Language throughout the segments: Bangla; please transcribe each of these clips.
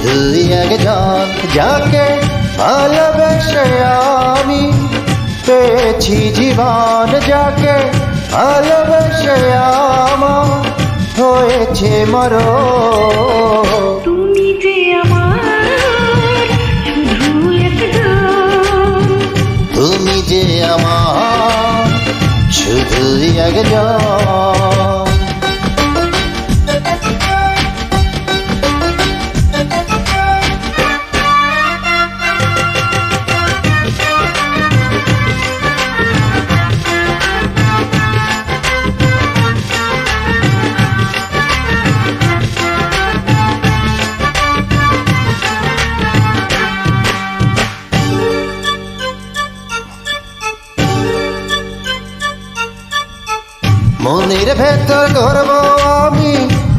শুধুই একজন যাকে ভালোবেসে আমি পেয়েছি জীবন, যাকে ভালোবেসে আমার হয়েছে মরণ। তুমি যে আমার শুধু একজন, তুমি যে আমার শুধুই একজন। মনের ভেতর করব আমি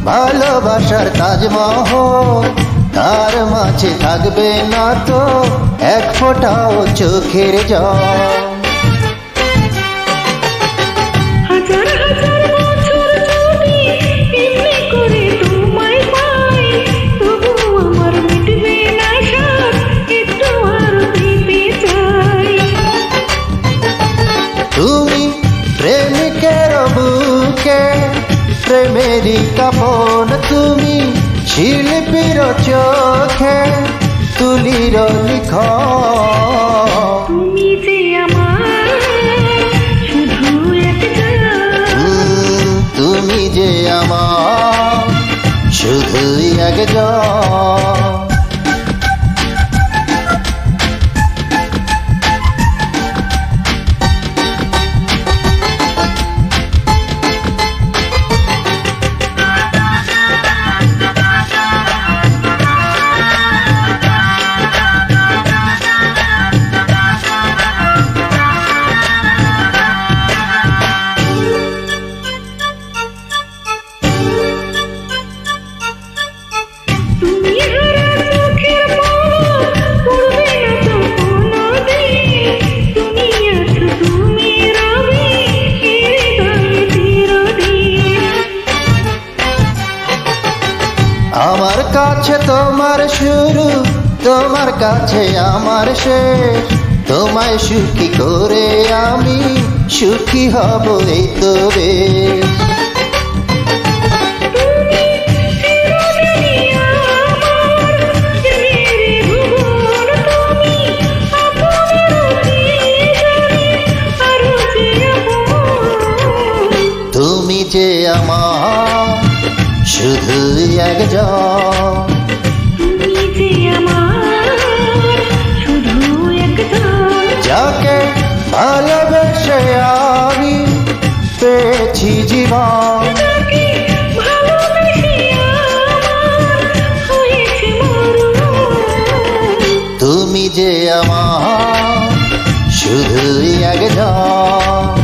ভালোবাসার তাজমহল, তার মাঝে থাকবে না তো এক ফোঁটাও চোখের জল। হাজার হাজার বছর যদি এমনি করে তোমায় পাই, তবু আমার মিটবে না স্বাদ, একটু আর দিতে চাই। তুমি প্রেমিকের বুকে প্রেমেরই কাপন, তুমি শিল্পীর চোখে তুলির লিখন। তুমি যে আমার শুধু একজন, তুমি যে আমার শুধুই একজন। তুমি হারা চোখের পলক পড়বে না তো কোনোদিন, তুমি আছো তুমি রবে হৃদয়ে চিরদিন। আমার কাছে তোমার শুরু, তোমার কাছে আমার শেষ, তোমায় সুখী করে আমি সুখী হব এই তো বেশ। তুমি চিরদিনই আমার প্রেমের ভুবন, তুমি আপনের চিরদিন আরো যে আপন। তুমি যে আমার শুধুই একজন। তুমি যে আমার শুধু একজন, যাকে ভালোবেসে আমি পেয়েছি জীবন। যাকে ভালোবেসে আমার হয়েছে মরণ। তুমি যে আমার শুধুই একজন।